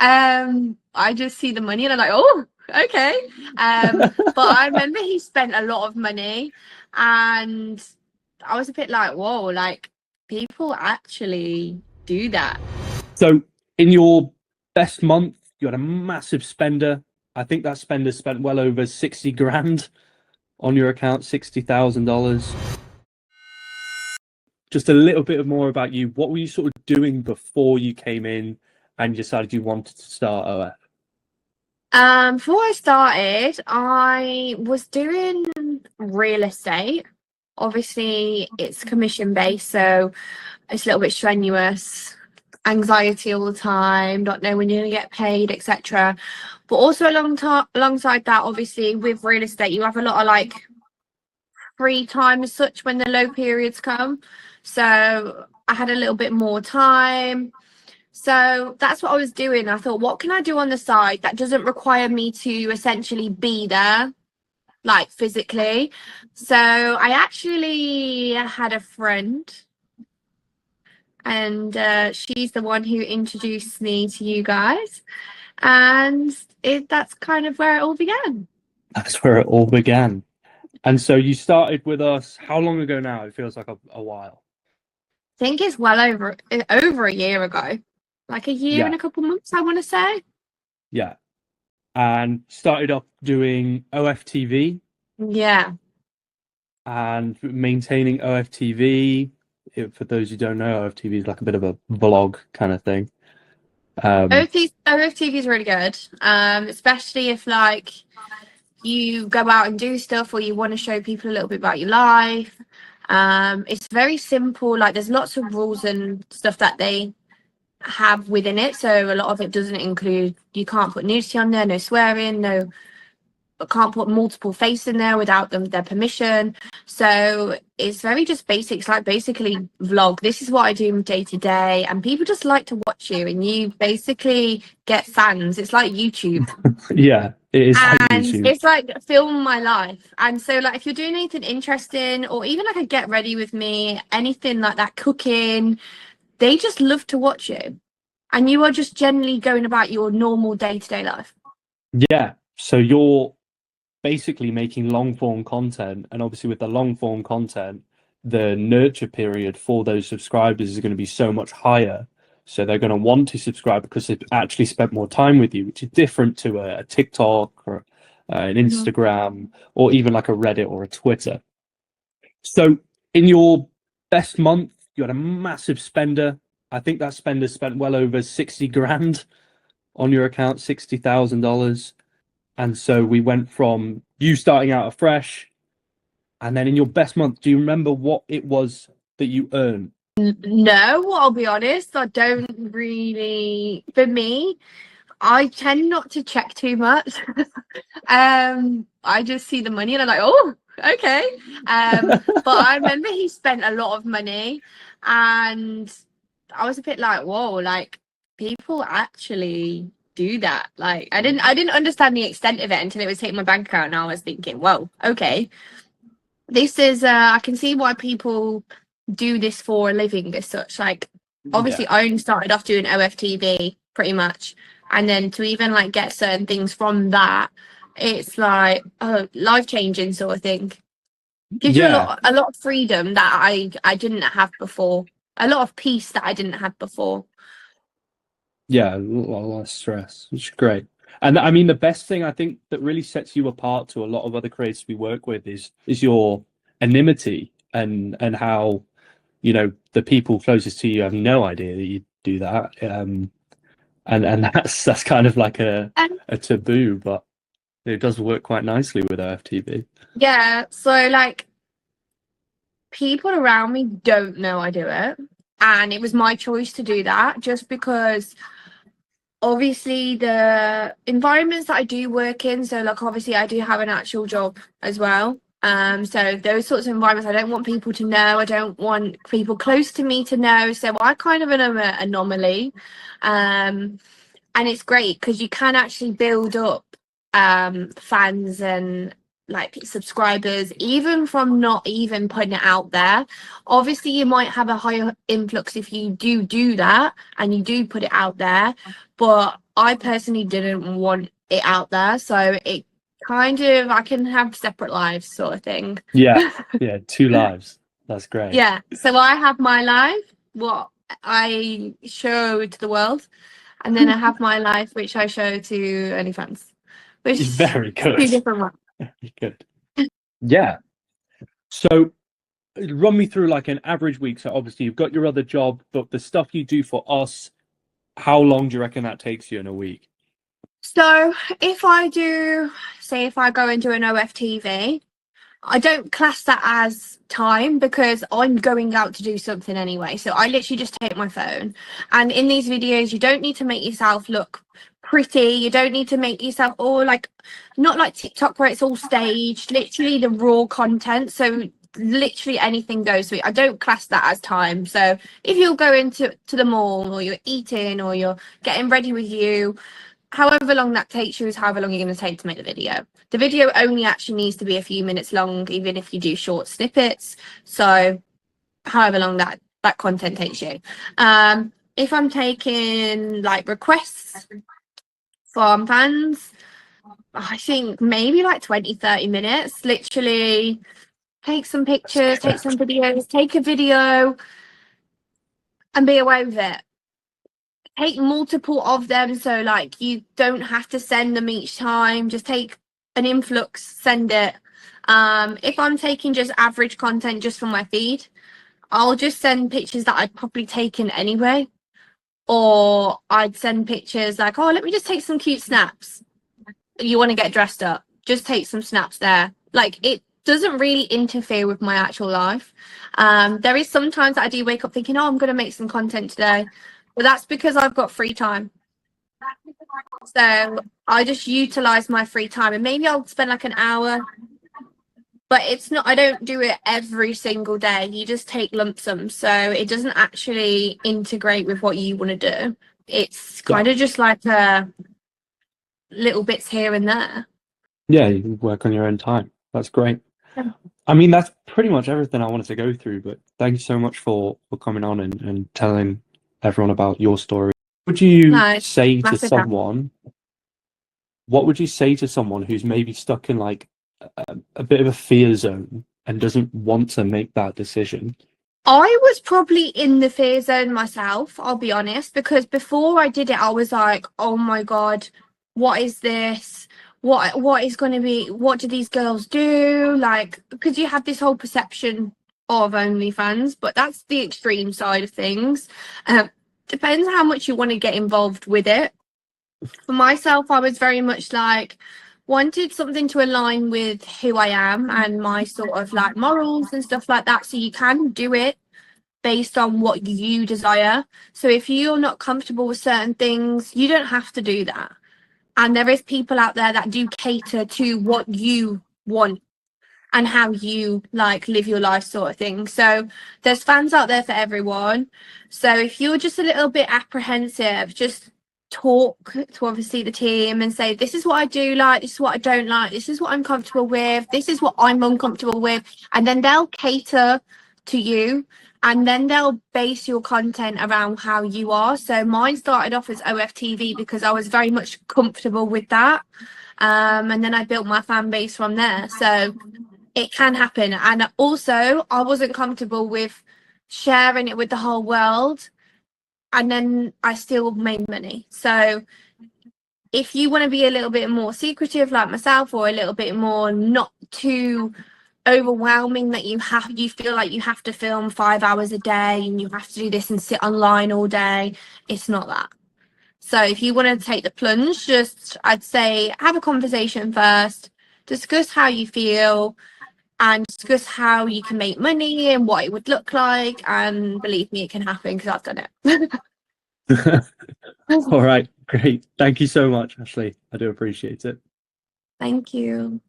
I just see the money and I'm like, oh, okay. But I remember he spent a lot of money and I was a bit like, whoa, like people actually do that. So in your best month, you had a massive spender. I think that spender spent well over 60 grand on your account, $60,000. Just a little bit more about you. What were you sort of doing before you came in and decided you wanted to start OF? Before I started, I was doing real estate. Obviously, it's commission based, so it's a little bit strenuous. Anxiety all the time, not knowing when you're going to get paid, etc. But also alongside that, obviously, with real estate, you have a lot of like free time as such when the low periods come. So I had a little bit more time. So that's what I was doing. I thought, what can I do on the side that doesn't require me to essentially be there, like physically? So I actually had a friend, and she's the one who introduced me to you guys. And that's kind of where it all began. That's where it all began. And so you started with us how long ago now? It feels like a while. I think it's well over a year ago. Like a year and a couple months, I want to say. Yeah. And started off doing OFTV. Yeah. And maintaining OFTV. For those who don't know, OFTV is like a bit of a vlog kind of thing. OFTV is really good, especially if like you go out and do stuff or you want to show people a little bit about your life. It's very simple. Like there's lots of rules and stuff that they have within it, so a lot of it doesn't include, you can't put nudity on there, no swearing, no, can't put multiple faces in there without their permission. So it's very just basics, like basically vlog. This is what I do day to day, and people just like to watch you, and you basically get fans. It's like YouTube. Yeah, it is. And like YouTube. It's like film my life. And so like if you're doing anything interesting, or even like a get ready with me, anything like that, cooking, they just love to watch you, and you are just generally going about your normal day-to-day life. Yeah, so you're basically making long form content, and obviously with the long form content, the nurture period for those subscribers is going to be so much higher, so they're going to want to subscribe because they've actually spent more time with you, which is different to a TikTok or an Instagram, or even like a Reddit or a Twitter. So in your best month, you had a massive spender. I think that spender spent well over 60 grand on your account, $60,000. And so we went from you starting out afresh, and then in your best month, do you remember what it was that you earned? No, I'll be honest, I don't really. For me, I tend not to check too much. I just see the money and I'm like, oh, okay. But I remember he spent a lot of money, and I was a bit like, whoa, like people actually do that. Like I didn't understand the extent of it until it was hitting my bank account, and I was thinking, whoa, okay, this is I can see why people do this for a living as such. Like obviously I only started off doing OFTV pretty much, and then to even like get certain things from that, it's like life changing sort of thing. Gives you a lot of freedom that I didn't have before, a lot of peace that I didn't have before. Yeah, a lot of stress, which is great. And I mean, the best thing I think that really sets you apart to a lot of other creators we work with is your anonymity, and how, you know, the people closest to you have no idea that you do that. And that's kind of like a taboo, but it does work quite nicely with OFTV. Yeah, so like people around me don't know I do it, and it was my choice to do that just because obviously the environments that I do work in, so like obviously I do have an actual job as well, so those sorts of environments I don't want people to know, I don't want people close to me to know, so I kind of am an anomaly, and it's great because you can actually build up fans and like subscribers even from not even putting it out there. Obviously you might have a higher influx if you do that and you do put it out there, but I personally didn't want it out there, so it kind of, I can have separate lives sort of thing. Yeah, yeah, 2 lives. That's great. Yeah, so I have my life, what I show to the world, and then I have my life which I show to OnlyFans, which It's is very good. 2 different ones. Very good. Yeah. So run me through like an average week. So obviously you've got your other job, but the stuff you do for us, how long do you reckon that takes you in a week? So if I do, say if I go and do an OFTV, I don't class that as time because I'm going out to do something anyway. So I literally just take my phone. And in these videos, you don't need to make yourself look pretty. You don't need to make yourself all like, not like TikTok where it's all staged, literally the raw content. So literally anything goes to it. I don't class that as time. So if you're going to the mall or you're eating or you're getting ready with you, however long that takes you is however long you're going to take to make the video. The video only actually needs to be a few minutes long, even if you do short snippets. So however long that content takes you. If I'm taking like requests from fans, I think maybe like 20-30 minutes. Literally take some pictures, take some videos, take a video and be away with it. Take multiple of them, so like you don't have to send them each time. Just take an influx, send it. If I'm taking just average content just from my feed, I'll just send pictures that I'd probably taken anyway, or I'd send pictures like, oh, let me just take some cute snaps. You want to get dressed up, just take some snaps there. Like, it doesn't really interfere with my actual life. There is sometimes that I do wake up thinking, oh, I'm going to make some content today, but that's because I've got free time. So I just utilize my free time, and maybe I'll spend like an hour, but it's not, I don't do it every single day. You just take lump sums, so it doesn't actually integrate with what you want to do. It's kind of just like little bits here and there. Yeah, you can work on your own time. That's great. Yeah. I mean, that's pretty much everything I wanted to go through, but thank you so much for coming on and telling everyone about your story. What would you say to someone? What would you say to someone who's maybe stuck in like a bit of a fear zone and doesn't want to make that decision? I was probably in the fear zone myself, I'll be honest, because before I did it, I was like, oh my God, what is this? What is going to be, what do these girls do? Like, because you have this whole perception of OnlyFans, but that's the extreme side of things. Depends how much you want to get involved with it. For myself, I was very much like, wanted something to align with who I am and my sort of like morals and stuff like that. So you can do it based on what you desire. So if you're not comfortable with certain things, you don't have to do that. And there is people out there that do cater to what you want and how you like live your life sort of thing. So there's fans out there for everyone. So if you're just a little bit apprehensive, just talk to obviously the team and say, this is what I do like, this is what I don't like, this is what I'm comfortable with, this is what I'm uncomfortable with, and then they'll cater to you, and then they'll base your content around how you are. So mine started off as OFTV because I was very much comfortable with that, and then I built my fan base from there. So it can happen. And also I wasn't comfortable with sharing it with the whole world, and then I still made money. So if you want to be a little bit more secretive like myself, or a little bit more not too overwhelming that you feel like you have to film 5 hours a day and you have to do this and sit online all day, it's not that. So if you want to take the plunge, just I'd say have a conversation first, discuss how you feel and discuss how you can make money and what it would look like, and believe me, it can happen because I've done it. All right, great. Thank you so much, Ashleigh. I do appreciate it. Thank you.